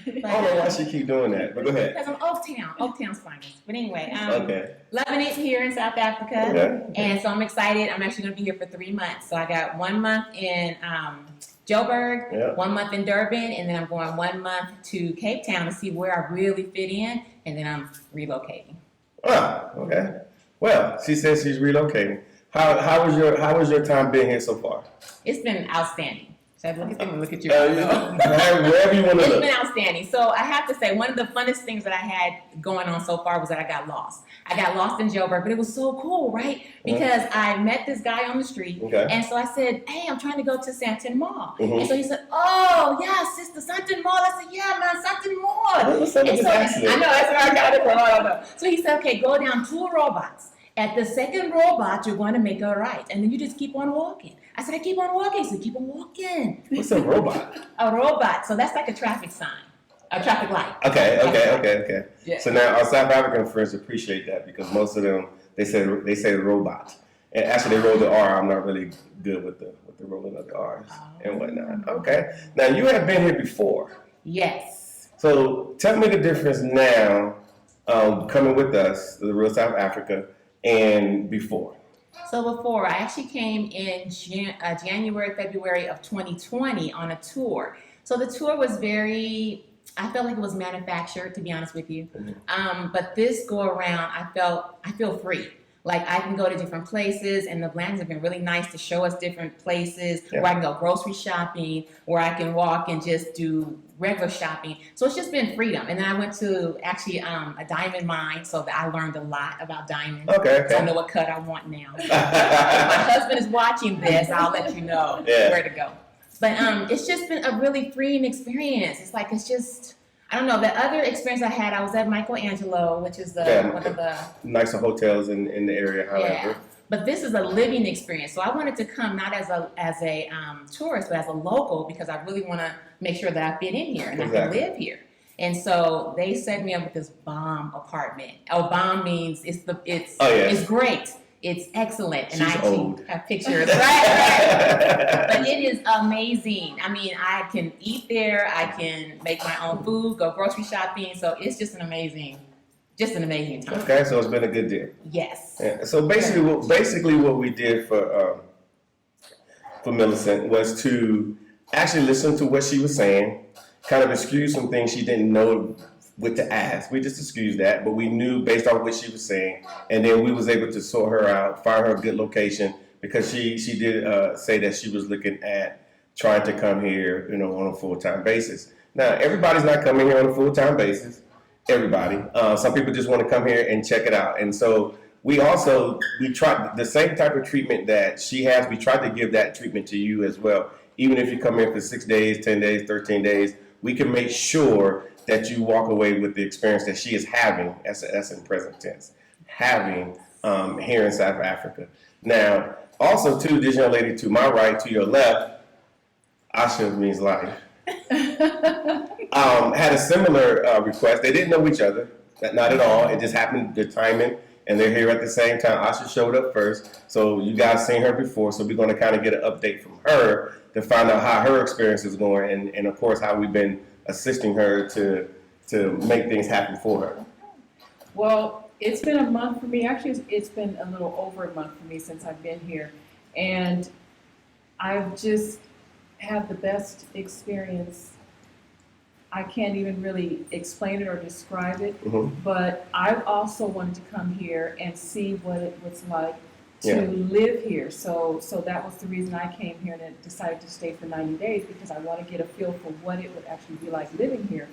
I don't know why she keep doing that, but go ahead. Because I'm Old Town, Old Town's finest. But anyway, Okay. loving it here in South Africa, Okay. and so I'm excited. I'm actually going to be here for 3 months. So I got 1 month in Joburg, Yeah. 1 month in Durban, and then I'm going 1 month to Cape Town to see where I really fit in, and then I'm relocating. Ah, okay. Well, she says she's relocating. How was your time being here so far? It's been outstanding. Should I look at you? Wherever you want to It's look. been outstanding. So I have to say, one of the funnest things that I had going on so far was that I got lost. I got lost in Joburg, but it was so cool, right? Because I met this guy on the street, Okay. and so I said, "Hey, I'm trying to go to Sandton Mall." Mhm. And so he said, "Oh, yeah, sister, Sandton Mall." I said, "Yeah, man, Sandton Mall." What's up with And this so, accent? I know, that's where I got it from. I don't know. So he said, "Okay, go down 2 robots. At the second robot, you're going to make a right, and then you just keep on walking." I said, "I keep on walking." So keep on walking. What's a robot? A robot. So that's like a traffic sign, a traffic light. Okay. Yeah. So now our South African friends appreciate that because most of them they say robot, and actually they roll the R. I'm not really good with the rolling of the R's and whatnot. Okay. Now you have been here before, Yes. so tell me the difference now, coming with us to the real South Africa and before. So before, I actually came in January, February of 2020 on a tour. So the tour was I felt like it was manufactured, to be honest with you. But this go around, I feel free. Like I can go to different places, and the Blandons have been really nice to show us different places where I can go grocery shopping, where I can walk and just do regular shopping. So it's just been freedom. And then I went to actually a diamond mine, so that I learned a lot about diamonds. Okay. So I know what cut I want now. If my husband is watching this, I'll let you know where to go. But it's just been a really freeing experience. It's just, I don't know. The other experience I had, I was at Michelangelo, which is one of the nicer hotels in the area, however. Yeah. But this is a living experience. So I wanted to come not as a tourist, but as a local, because I really want to make sure that I fit in here and I can live here. And so they set me up with this bomb apartment. Oh, bomb means it's great. It's excellent. And She's I actually old. have pictures. Right. But it is amazing. I mean, I can eat there. I can make my own food, go grocery shopping. So it's just an amazing time. Okay, so it's been a good deal. Yes. Yeah. So basically what we did for Millicent was to actually listen to what she was saying, kind of excuse some things she didn't know what to ask. We just excused that, but we knew based on what she was saying, and then we was able to sort her out, find her a good location, because she did say that she was looking at trying to come here, on a full-time basis. Now, everybody's not coming here on a full-time basis. Everybody. Some people just want to come here and check it out. And so we try the same type of treatment that she has. We try to give that treatment to you as well. Even if you come in for 6 days, 10 days, 13 days, we can make sure that you walk away with the experience that she is having. That's in present tense, having here in South Africa. Now, also too, this young lady to my right, to your left, Asha means life. Had a similar request. They didn't know each other, not at all. It just happened, the timing, and they're here at the same time. Asha showed up first, so you guys seen her before, so we're going to kind of get an update from her to find out how her experience is going, and of course, how we've been assisting her to make things happen for her. Well, it's been a month for me. Actually, it's been a little over a month for me since I've been here, and I've just had the best experience. I can't even really explain it or describe it, but I also wanted to come here and see what it was like to live here. So that was the reason I came here and decided to stay for 90 days, because I want to get a feel for what it would actually be like living here.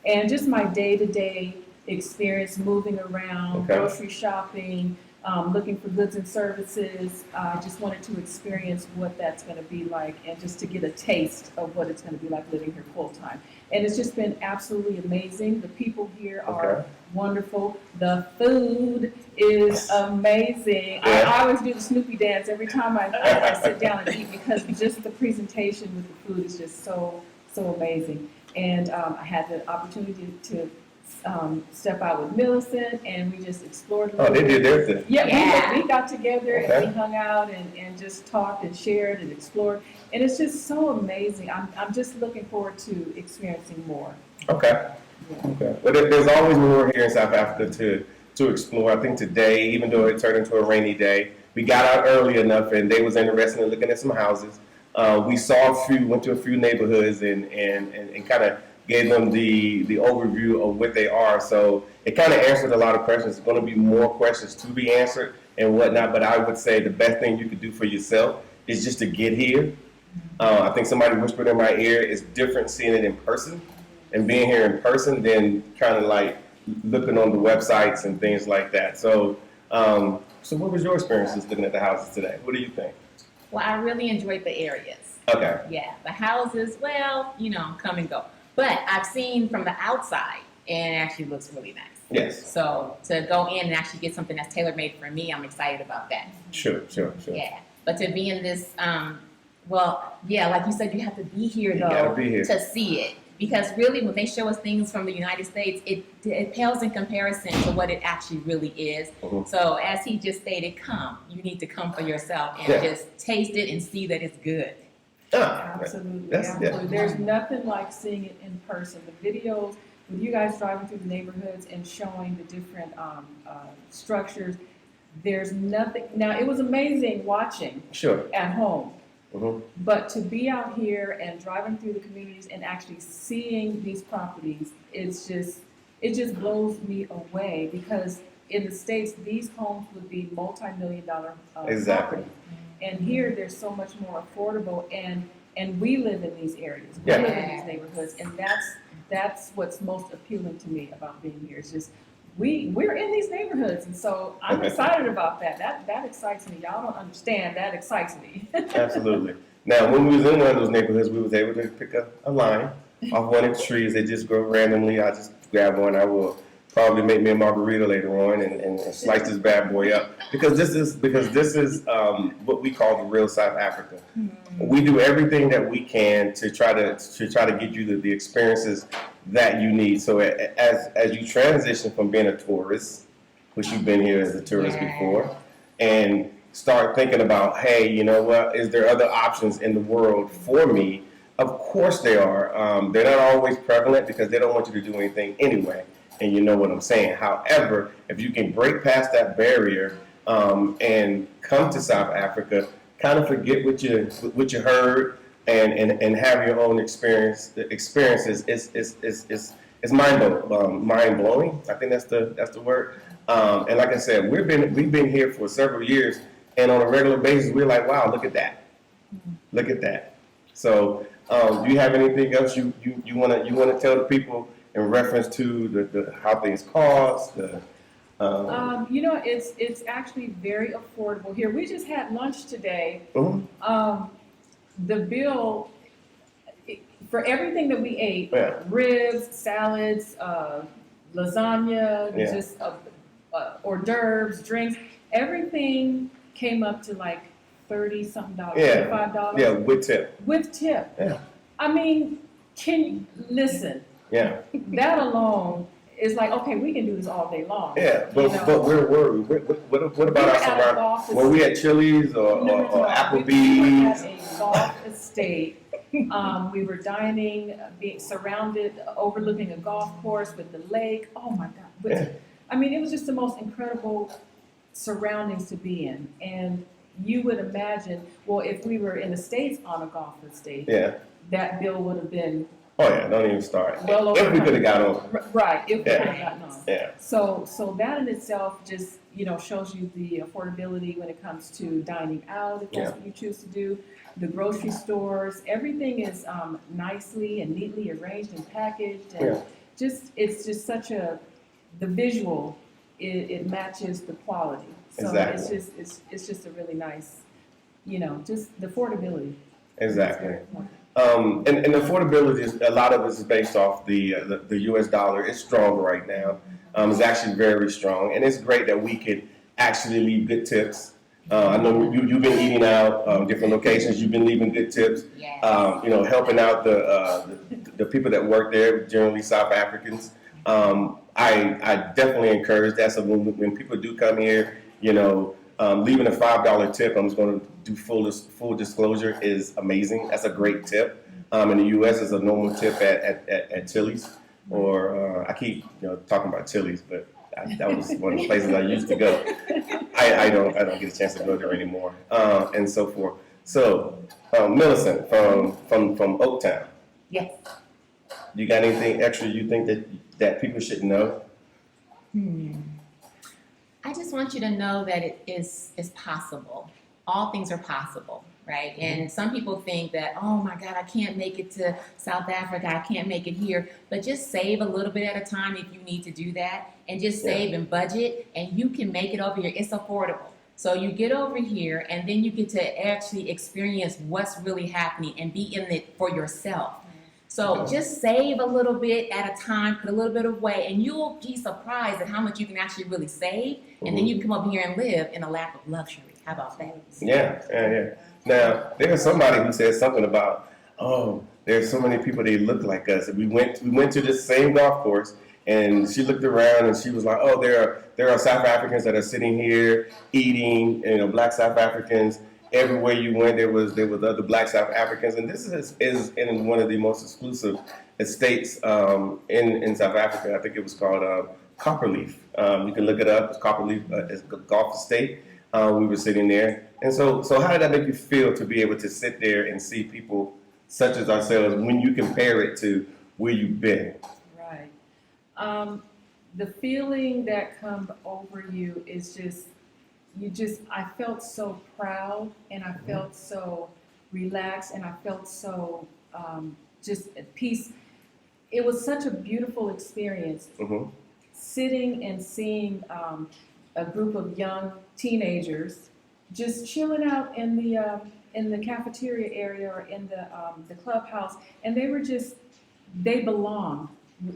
And just my day-to-day experience, moving around, grocery shopping, looking for goods and services. I just wanted to experience what that's going to be like, and just to get a taste of what it's going to be like living here full time. And it's just been absolutely amazing. The people here are wonderful. The food is amazing. I always do the Snoopy dance every time I sit down and eat, because just the presentation with the food is just so amazing. And I had the opportunity to step out with Millicent, and we just explored a little bit. They did their thing. Yeah. We got together and we hung out and just talked and shared and explored. And it's just so amazing. I'm just looking forward to experiencing more. Okay. But there's always more here in South Africa to explore. I think today, even though it turned into a rainy day, we got out early enough, and they was interested in looking at some houses. We went to a few neighborhoods and kind of gave them the overview of what they are. So it kind of answered a lot of questions. There's going to be more questions to be answered and whatnot, but I would say the best thing you could do for yourself is just to get here. I think somebody whispered in my ear, it's different seeing it in person and being here in person than kind of like looking on the websites and things like that. So what was your experience just looking at the houses today? What do you think? Well, I really enjoyed the areas. Okay. Yeah, the houses, well, come and go. But I've seen from the outside, and it actually looks really nice. Yes. So to go in and actually get something that's tailor-made for me, I'm excited about that. Sure. Yeah, but to be in this, like you said, you have to be here, though, to see it. Because really, when they show us things from the United States, it pales in comparison to what it actually really is. So as he just stated, you need to come for yourself and just taste it and see that it's good. Absolutely. There's nothing like seeing it in person. The videos, with you guys driving through the neighborhoods and showing the different structures, there's nothing. Now, it was amazing watching at home. But to be out here and driving through the communities and actually seeing these properties, it just blows me away, because in the States, these homes would be multi-million-dollar properties. And here, they're so much more affordable, and we live in these areas. We live in these neighborhoods, and that's what's most appealing to me about being here. It's just we're in these neighborhoods, and so I'm excited about that. That excites me. Y'all don't understand. That excites me. Absolutely. Now, when we was in one of those neighborhoods, we was able to pick up a line off one of the trees. They just grow randomly. I just grab one. I will probably make me a margarita later on and slice this bad boy up, because this is what we call the real South Africa. We do everything that we can to try to get you the experiences that you need. So as you transition from being a tourist, which you've been here as a tourist before, and start thinking about, hey, you know what, is there other options in the world for me? Of course there are. They're not always prevalent, because they don't want you to do anything anyway. And you know what I'm saying. However, if you can break past that barrier and come to South Africa, kind of forget what you heard and have your own experiences. It's mind blowing. I think that's the word. And like I said, we've been here for several years, and on a regular basis, we're like, wow, look at that. So, do you have anything else you want to tell the people in reference to the how things cost, It's actually very affordable here. We just had lunch today. The bill for everything that we ate, ribs, salads, lasagna, just hors d'oeuvres, drinks, everything came up to like $30-something, $35. Yeah, with tip. With tip. Yeah. I mean, can you listen? Yeah. That alone is like, okay, we can do this all day long. Yeah, but where were we? What about us around? Were we at Chili's or Applebee's? We were at a golf estate. We were dining, being surrounded, overlooking a golf course with the lake. Oh my God. I mean, it was just the most incredible surroundings to be in. And you would imagine, well, if we were in the States on a golf estate, that bill would have been. Oh yeah, don't even start. Well, if we could have got on. Right, if we could have gotten on. Yeah. So that in itself just, shows you the affordability when it comes to dining out, if that's what you choose to do. The grocery stores, everything is nicely and neatly arranged and packaged, and it's just such the visual, it matches the quality. So it's just a really nice, just the affordability. Exactly. And the affordability is, a lot of it is based off the U.S. dollar. It's strong right now. It's actually very strong, and it's great that we could actually leave good tips. I know you've been eating out different locations. You've been leaving good tips. Yes. Helping out the people that work there, generally South Africans. I definitely encourage that. So when people do come here, leaving a $5 tip, I'm just going to do full disclosure, is amazing. That's a great tip. In the U.S., it's a normal tip at Chili's, or I keep talking about Chili's, but that was one of the places I used to go. I don't get a chance to go there anymore, and so forth. So, Millicent from Oaktown. Yes. You got anything extra you think that people should know? I just want you to know that it is possible. All things are possible, right? And some people think that, oh my God, I can't make it to South Africa, I can't make it here. But just save a little bit at a time if you need to do that, and just save and budget, and you can make it over here. It's affordable. So you get over here, and then you get to actually experience what's really happening and be in it for yourself. So just save a little bit at a time, put a little bit away, and you'll be surprised at how much you can actually really save. And then you can come up here and live in a lap of luxury. How about that? Yeah. Now, there's somebody who said something about, there's so many people, they look like us. And we went to this same golf course, and she looked around and she was like, oh, there are South Africans that are sitting here eating, Black South Africans. Everywhere you went, there was other Black South Africans, and this is in one of the most exclusive estates in South Africa. I think it was called Copperleaf. You can look it up. It's Copperleaf. It's a golf estate. We were sitting there, and so how did that make you feel to be able to sit there and see people such as ourselves when you compare it to where you've been? Right. The feeling that comes over you is just. I felt so proud, and I felt so relaxed, and I felt so just at peace. It was such a beautiful experience, sitting and seeing a group of young teenagers just chilling out in the cafeteria area or in the clubhouse, and they belonged.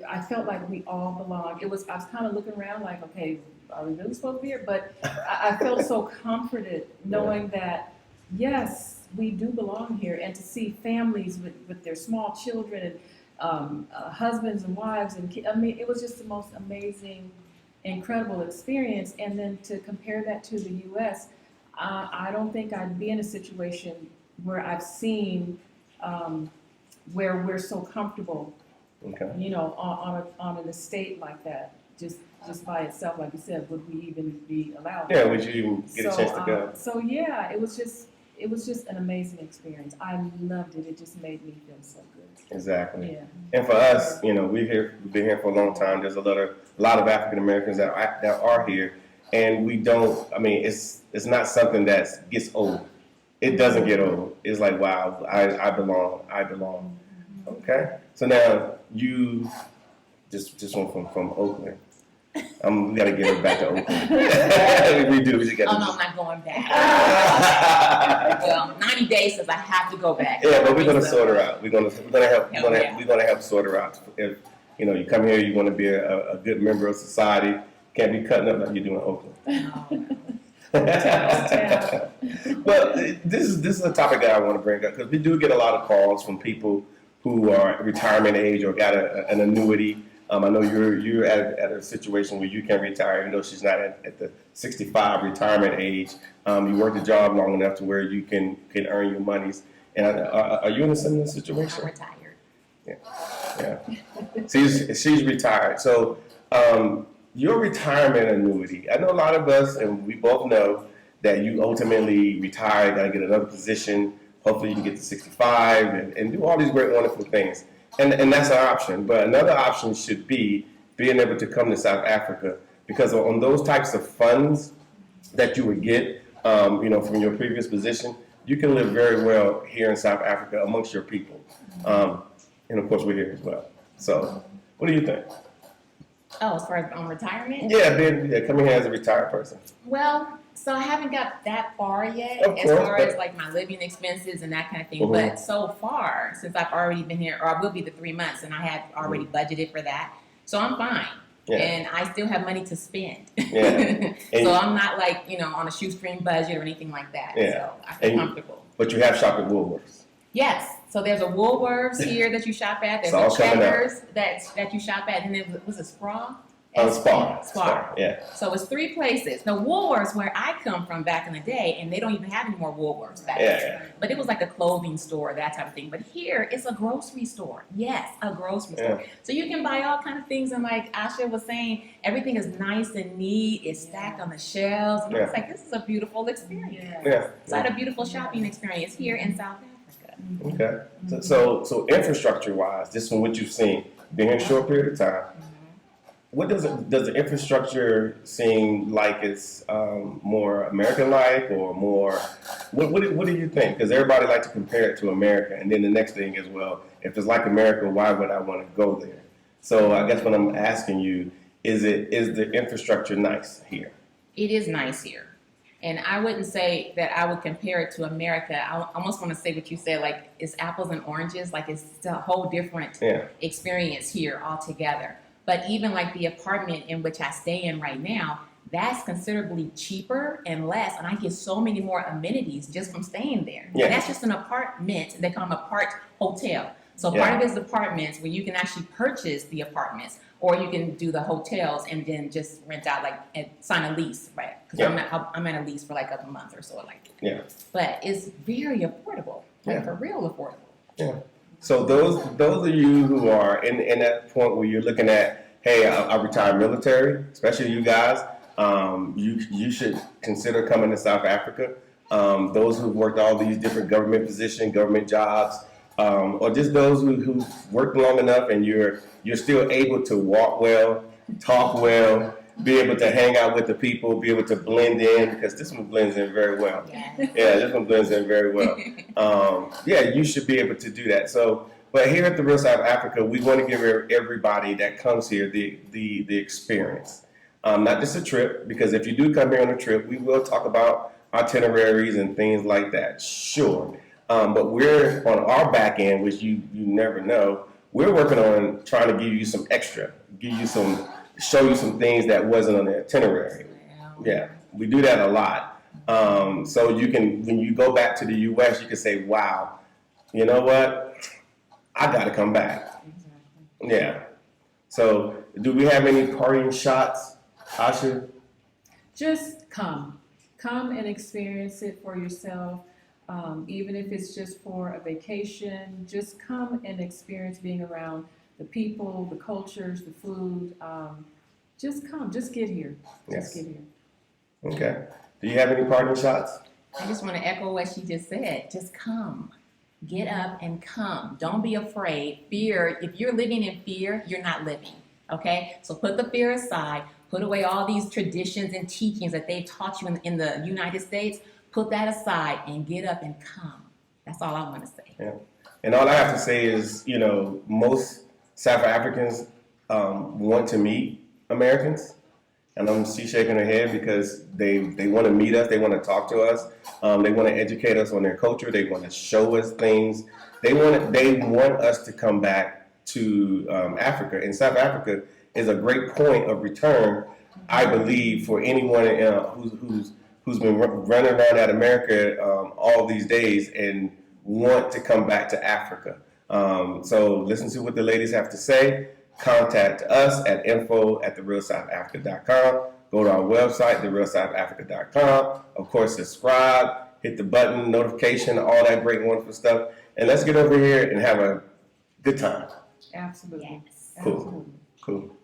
I felt like we all belonged. I was kind of looking around like, okay, are we really supposed to be here? But I felt so comforted knowing that, yes, we do belong here. And to see families with their small children and husbands and wives and kids, I mean, it was just the most amazing, incredible experience. And then to compare that to the U.S., I don't think I'd be in a situation where I've seen where we're so comfortable, on an estate like that. Just by itself, like you said, would we even be allowed? Yeah, would you even get a chance to go? So yeah, it was just an amazing experience. I loved it. It just made me feel so good. Exactly. Yeah. And for us, we've been here for a long time. There's a lot of African Americans that are here, and we don't. I mean, it's not something that gets old. It doesn't get old. It's like, wow, I belong. Okay. So now you just went from Oakland. We got to get her back to Oakland. We do. We Oh, no, I'm not going back. Well, 90 days says I have to go back. Yeah, but we're gonna sort her out. We're gonna help. Hell yeah. We're gonna help sort her out. If you come here, you want to be a good member of society. Can't be cutting up like you do in Oakland. Well, this is a topic that I want to bring up because we do get a lot of calls from people who are at retirement age or got an annuity. I know you're at a situation where you can retire, even though she's not at the 65 retirement age. You worked a job long enough to where you can earn your monies. And are you in a similar situation? I'm retired. Yeah. She's retired. So your retirement annuity. I know a lot of us, and we both know that you ultimately retire, got to get another position. Hopefully, you can get to 65 and do all these great, wonderful things. And that's an option. But another option should be being able to come to South Africa, because on those types of funds that you would get, from your previous position, you can live very well here in South Africa amongst your people. And of course, we're here as well. So, what do you think? Oh, as far as on retirement? Yeah, coming here as a retired person. Well, so I haven't got that far yet Of as course, far but- as like my living expenses and that kind of thing. Mhm. But so far, since I've already been here, or I will be the 3 months, and I had already budgeted for that, so I'm fine. Yeah. And I still have money to spend. Yeah. And- So I'm not like, on a shoestring budget or anything like that. Yeah. So I feel And- comfortable. But you have shopped at Woolworths. Yes. So there's a Woolworths here that you shop at. There's It's all a coming out. Checkers that you shop at. And then was it Spar? Spar. Spar. Yeah. So it's 3 places. The Woolworths, where I come from back in the day, and they don't even have any more Woolworths back Yeah, there. But it was like a clothing store, that type of thing. But here, it's a grocery store. Yes, a grocery store. So you can buy all kind of things. And like Asha was saying, everything is nice and neat. It's stacked on the shelves. And I was like, this is a beautiful experience. Yeah. So I had a beautiful shopping experience here in South Africa. Okay. So infrastructure-wise, just from what you've seen, been here a short period of time, what does the infrastructure seem like it's more American-like or more? What do you think? Because everybody likes to compare it to America, and then the next thing is, well, if it's like America, why would I want to go there? So I guess what I'm asking you is the infrastructure nice here? It is nice here. And I wouldn't say that I would compare it to America. I almost want to say what you said, like it's apples and oranges, like it's a whole different experience here altogether. But even like the apartment in which I stay in right now, that's considerably cheaper and less, and I get so many more amenities just from staying there. Yeah. And that's just an apartment. They call them apart hotel. So part of it is apartments where you can actually purchase the apartments, or you can do the hotels and then just rent out, like, and sign a lease, right? Because I'm at a lease for like a month or so, like. Yeah. But it's very affordable, like for real affordable. Yeah. So those of you who are in that point where you're looking at, hey, I retired military, especially you guys, you should consider coming to South Africa. Those who've worked all these different government positions, government jobs, or just those who've worked long enough and you're still able to walk well, talk well, be able to hang out with the people, be able to blend in, because this one blends in very well. Yeah. Yeah, this one blends in very well. You should be able to do that. So, but here at the Real South Africa, we want to give everybody that comes here the experience. Not just a trip, because if you do come here on a trip, we will talk about itineraries and things like that, sure. But we're on our back end, which you never know, we're working on trying to give you some extra, show you some things that wasn't on the itinerary. Yeah, we do that a lot. So you can, when you go back to the U.S., you can say, wow, you know what? I got to come back. Yeah. So do we have any parting shots, Asha? Just come and experience it for yourself. Even if it's just for a vacation, just come and experience being around the people, the cultures, the food. Just come, just get here. Just get here. Okay. Do you have any parting shots? I just want to echo what she just said. Just come. Get up and come. Don't be afraid. Fear, if you're living in fear, you're not living. Okay? So put the fear aside. Put away all these traditions and teachings that they've taught you in the United States. Put that aside and get up and come. That's all I want to say. Yeah. And all I have to say is, most South Africans want to meet Americans. And she's shaking her head because they want to meet us. They want to talk to us. They want to educate us on their culture. They want to show us things. They want us to come back to Africa. And South Africa is a great point of return, I believe, for anyone who's been running around at America all these days and want to come back to Africa. So listen to what the ladies have to say. Contact us at info@therealsouthafrica.com. Go to our website, therealsouthafrica.com. Of course, subscribe, hit the button, notification, all that great wonderful stuff. And let's get over here and have a good time. Absolutely. Yes. Cool. Absolutely. Cool.